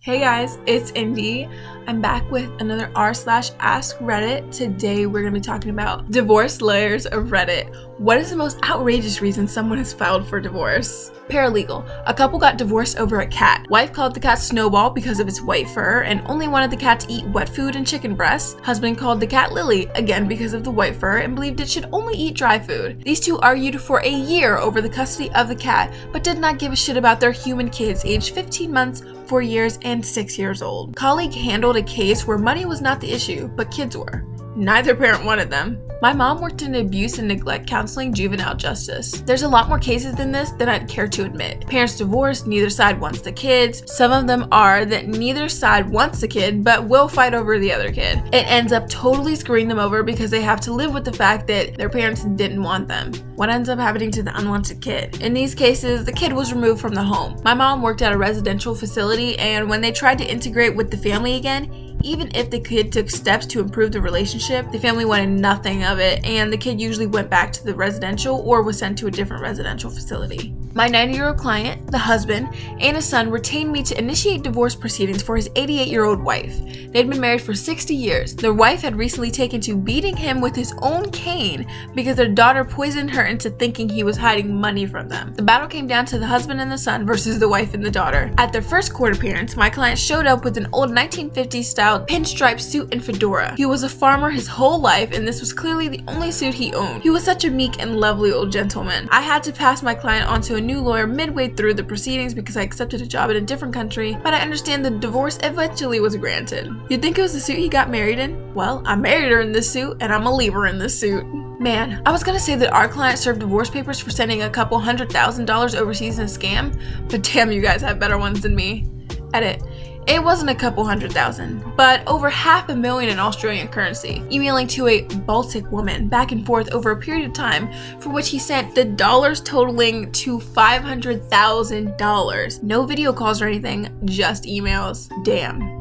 Hey guys, it's Indy. I'm back with another r/AskReddit. Today we're going to be talking about divorce layers of Reddit. What is the most outrageous reason someone has filed for divorce? Paralegal. A couple got divorced over a cat. Wife called the cat Snowball because of its white fur and only wanted the cat to eat wet food and chicken breasts. Husband called the cat Lily, again because of the white fur, and believed it should only eat dry food. These two argued for a year over the custody of the cat, but did not give a shit about their human kids aged 15 months, 4 years, and 6 years old. Colleague handled a case where money was not the issue, but kids were. Neither parent wanted them. My mom worked in abuse and neglect counseling juvenile justice. There's a lot more cases than this than I'd care to admit. Parents divorced, neither side wants the kids. Some of them are that neither side wants the kid but will fight over the other kid. It ends up totally screwing them over because they have to live with the fact that their parents didn't want them. What ends up happening to the unwanted kid? In these cases, the kid was removed from the home. My mom worked at a residential facility, and when they tried to integrate with the family again, even if the kid took steps to improve the relationship, the family wanted nothing of it, and the kid usually went back to the residential or was sent to a different residential facility. My 90-year-old client, the husband, and his son retained me to initiate divorce proceedings for his 88-year-old wife. They'd been married for 60 years. Their wife had recently taken to beating him with his own cane because their daughter poisoned her into thinking he was hiding money from them. The battle came down to the husband and the son versus the wife and the daughter. At their first court appearance, my client showed up with an old 1950s style pinstripe suit and fedora. He was a farmer his whole life, and this was clearly the only suit he owned. He was such a meek and lovely old gentleman. I had to pass my client on to a new lawyer midway through the proceedings because I accepted a job in a different country, but I understand the divorce eventually was granted. You'd think it was the suit he got married in? Well, I married her in this suit, and I'm a leaver in this suit. Man, I was gonna say that our client served divorce papers for sending a couple $100,000 overseas in a scam, but damn, you guys have better ones than me. Edit. It wasn't a couple $100,000, but over $500,000 in Australian currency, emailing to a Baltic woman back and forth over a period of time for which he sent the dollars totaling to $500,000. No video calls or anything, just emails. Damn.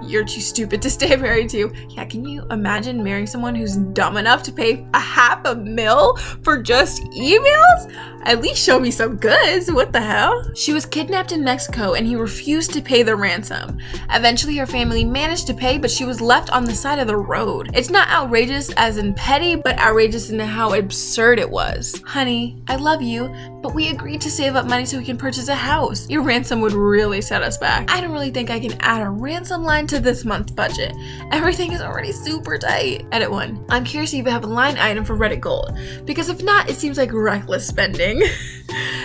You're too stupid to stay married to. Yeah, can you imagine marrying someone who's dumb enough to pay $500,000 for just emails? At least show me some goods, what the hell? She was kidnapped in Mexico and he refused to pay the ransom. Eventually her family managed to pay, but she was left on the side of the road. It's not outrageous as in petty, but outrageous in how absurd it was. Honey, I love you, but we agreed to save up money so we can purchase a house. Your ransom would really set us back. I don't really think I can add a ransom line to this month's budget. Everything is already super tight. Edit 1. I'm curious if you have a line item for Reddit Gold, because if not, it seems like reckless spending.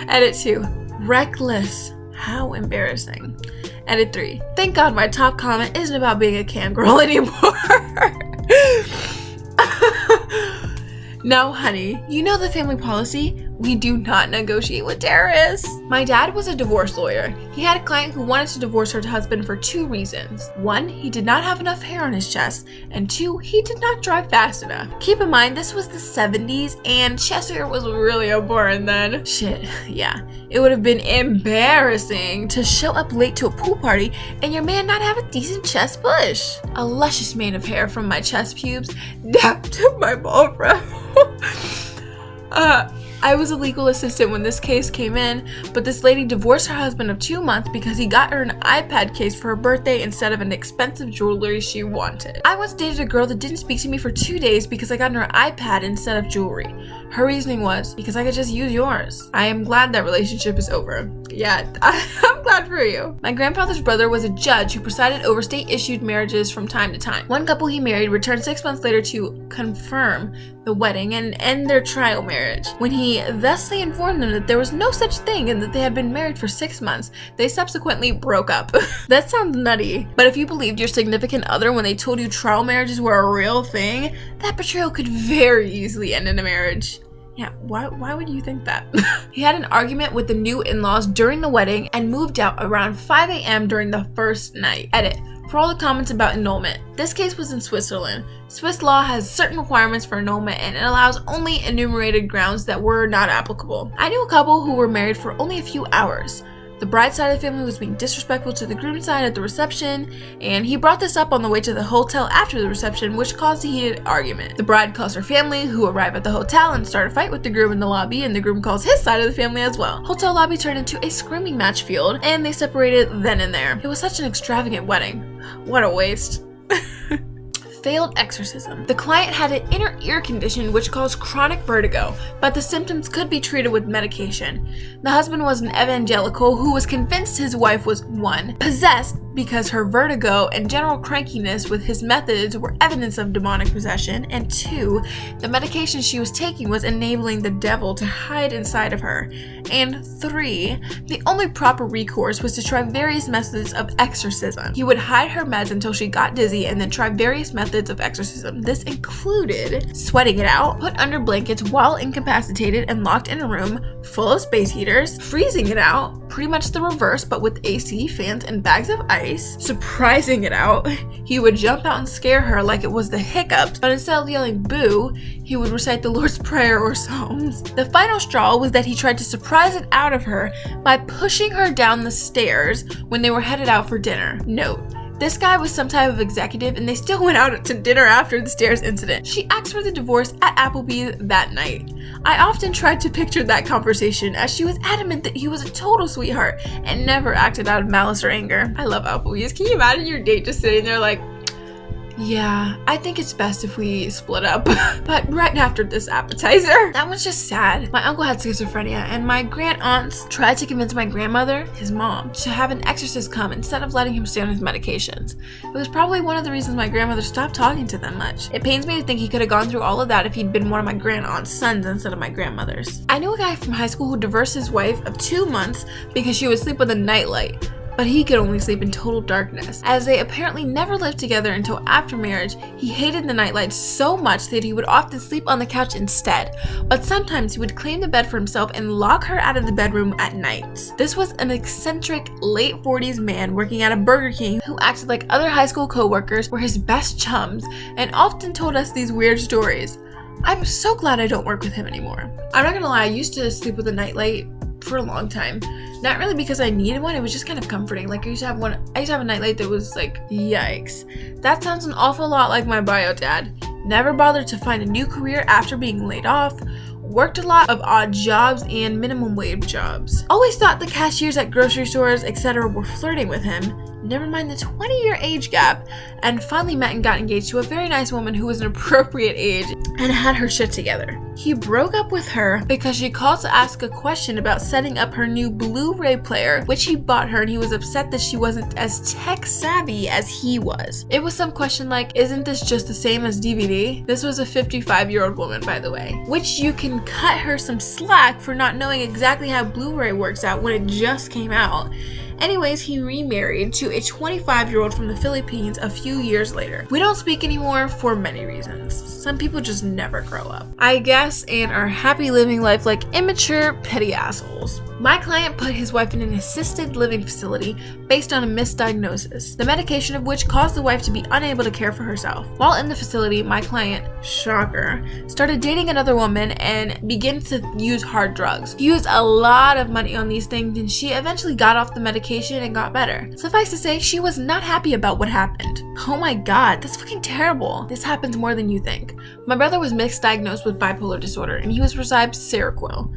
Edit 2. Reckless. How embarrassing. Edit 3. Thank God my top comment isn't about being a cam girl anymore. No, honey, you know the family policy. We do not negotiate with terrorists. My dad was a divorce lawyer. He had a client who wanted to divorce her husband for 2 reasons. 1, he did not have enough hair on his chest, and 2, he did not drive fast enough. Keep in mind, this was the 70s, and chest hair was really important then. Shit, yeah. It would have been embarrassing to show up late to a pool party and your man not have a decent chest bush. A luscious mane of hair from my chest pubes down to my ball fro. I was a legal assistant when this case came in, but this lady divorced her husband of 2 months because he got her an iPad case for her birthday instead of an expensive jewelry she wanted. I once dated a girl that didn't speak to me for 2 days because I got her iPad instead of jewelry. Her reasoning was, because I could just use yours. I am glad that relationship is over. Yeah, I'm glad for you. My grandfather's brother was a judge who presided over state-issued marriages from time to time. One couple he married returned 6 months later to confirm the wedding and end their trial marriage. When he thusly informed them that there was no such thing and that they had been married for 6 months, they subsequently broke up. That sounds nutty, but if you believed your significant other when they told you trial marriages were a real thing, that betrayal could very easily end in a marriage. Yeah, why would you think that? He had an argument with the new in-laws during the wedding and moved out around 5 a.m. during the first night. Edit. For all the comments about annulment, this case was in Switzerland. Swiss law has certain requirements for annulment and it allows only enumerated grounds that were not applicable. I knew a couple who were married for only a few hours. The bride's side of the family was being disrespectful to the groom's side at the reception, and he brought this up on the way to the hotel after the reception, which caused a heated argument. The bride calls her family, who arrive at the hotel and start a fight with the groom in the lobby, and the groom calls his side of the family as well. Hotel lobby turned into a screaming match field, and they separated then and there. It was such an extravagant wedding. What a waste. Failed exorcism. The client had an inner ear condition which caused chronic vertigo, but the symptoms could be treated with medication. The husband was an evangelical who was convinced his wife was 1. Possessed because her vertigo and general crankiness with his methods were evidence of demonic possession, and 2. The medication she was taking was enabling the devil to hide inside of her, and 3. The only proper recourse was to try various methods of exorcism. He would hide her meds until she got dizzy and then try various methods of exorcism. This included sweating it out, put under blankets while incapacitated and locked in a room full of space heaters, freezing it out, pretty much the reverse but with AC, fans, and bags of ice, surprising it out. He would jump out and scare her like it was the hiccups, but instead of yelling boo, he would recite the Lord's Prayer or Psalms. The final straw was that he tried to surprise it out of her by pushing her down the stairs when they were headed out for dinner. Note: this guy was some type of executive and they still went out to dinner after the stairs incident. She asked for the divorce at Applebee's that night. I often tried to picture that conversation as she was adamant that he was a total sweetheart and never acted out of malice or anger. I love Applebee's. Can you imagine your date just sitting there like, yeah, I think it's best if we split up. But right after this appetizer, that was just sad. My uncle had schizophrenia, and my grand-aunts tried to convince my grandmother, his mom, to have an exorcist come instead of letting him stay on his medications. It was probably one of the reasons my grandmother stopped talking to them much. It pains me to think he could have gone through all of that if he'd been one of my grand-aunt's sons instead of my grandmother's. I knew a guy from high school who divorced his wife of 2 months because she would sleep with a nightlight, but he could only sleep in total darkness. As they apparently never lived together until after marriage, he hated the nightlight so much that he would often sleep on the couch instead, but sometimes he would claim the bed for himself and lock her out of the bedroom at night. This was an eccentric late 40s man working at a Burger King who acted like other high school co-workers were his best chums and often told us these weird stories. I'm so glad I don't work with him anymore. I'm not gonna lie, I used to sleep with a nightlight for a long time. Not really because I needed one, it was just kind of comforting. Like I used to have a nightlight that was like, yikes. That sounds an awful lot like my bio dad. Never bothered to find a new career after being laid off. Worked a lot of odd jobs and minimum wage jobs. Always thought the cashiers at grocery stores, etc. were flirting with him. Never mind the 20-year age gap, and finally met and got engaged to a very nice woman who was an appropriate age and had her shit together. He broke up with her because she called to ask a question about setting up her new Blu-ray player, which he bought her, and he was upset that she wasn't as tech savvy as he was. It was some question like, isn't this just the same as DVD? This was a 55-year-old woman, by the way, which you can cut her some slack for not knowing exactly how Blu-ray works out when it just came out. Anyways, he remarried to a 25-year-old from the Philippines a few years later. We don't speak anymore for many reasons. Some people just never grow up, I guess, and are happy living life like immature, petty assholes. My client put his wife in an assisted living facility based on a misdiagnosis, the medication of which caused the wife to be unable to care for herself. While in the facility, my client, shocker, started dating another woman and began to use hard drugs. He used a lot of money on these things, and she eventually got off the medication and got better. Suffice to say, she was not happy about what happened. Oh my god, that's fucking terrible. This happens more than you think. My brother was misdiagnosed with bipolar disorder, and he was prescribed Seroquel.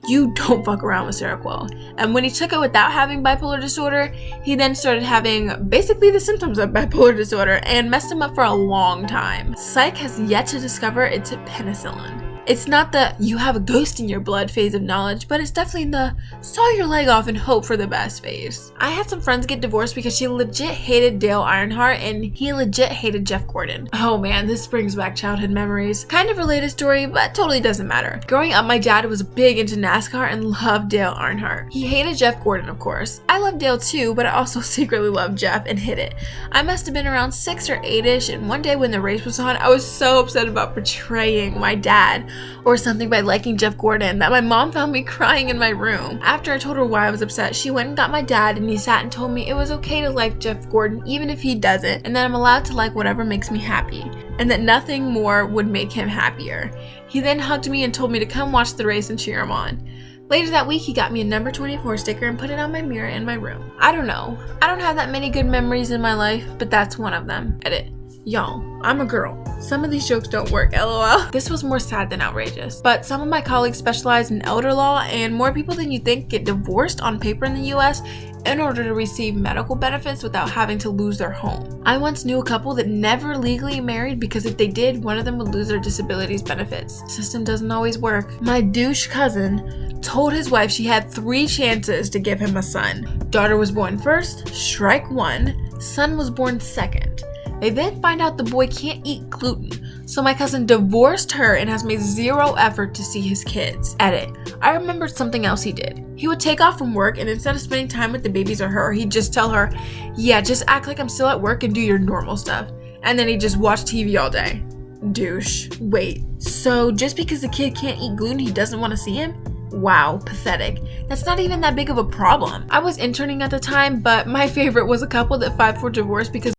You don't fuck around with Seroquel. And when he took it without having bipolar disorder, he then started having basically the symptoms of bipolar disorder and messed him up for a long time. Psych has yet to discover its penicillin. It's not the you have a ghost in your blood phase of knowledge, but it's definitely the saw your leg off and hope for the best phase. I had some friends get divorced because she legit hated Dale Earnhardt and he legit hated Jeff Gordon. Oh man, this brings back childhood memories. Kind of related story, but totally doesn't matter. Growing up, my dad was big into NASCAR and loved Dale Earnhardt. He hated Jeff Gordon, of course. I loved Dale too, but I also secretly loved Jeff and hid it. I must have been around 6 or 8ish, and one day when the race was on, I was so upset about betraying my dad or something by liking Jeff Gordon that my mom found me crying in my room. After I told her why I was upset, she went and got my dad, and he sat and told me it was okay to like Jeff Gordon even if he doesn't, and that I'm allowed to like whatever makes me happy, and that nothing more would make him happier. He then hugged me and told me to come watch the race and cheer him on. Later that week, he got me a number 24 sticker and put it on my mirror in my room. I don't know. I don't have that many good memories in my life, but that's one of them. Edit. Y'all, I'm a girl. Some of these jokes don't work, lol. This was more sad than outrageous. But some of my colleagues specialize in elder law, and more people than you think get divorced on paper in the US in order to receive medical benefits without having to lose their home. I once knew a couple that never legally married because if they did, one of them would lose their disabilities benefits. System doesn't always work. My douche cousin told his wife she had 3 chances to give him a son. Daughter was born first, strike 1. Son was born second. They then find out the boy can't eat gluten, so my cousin divorced her and has made 0 effort to see his kids. Edit. I remembered something else he did. He would take off from work, and instead of spending time with the babies or her, he'd just tell her, yeah, just act like I'm still at work and do your normal stuff. And then he'd just watch TV all day. Douche. Wait, so just because the kid can't eat gluten, he doesn't want to see him? Wow, pathetic. That's not even that big of a problem. I was interning at the time, but my favorite was a couple that filed for divorce because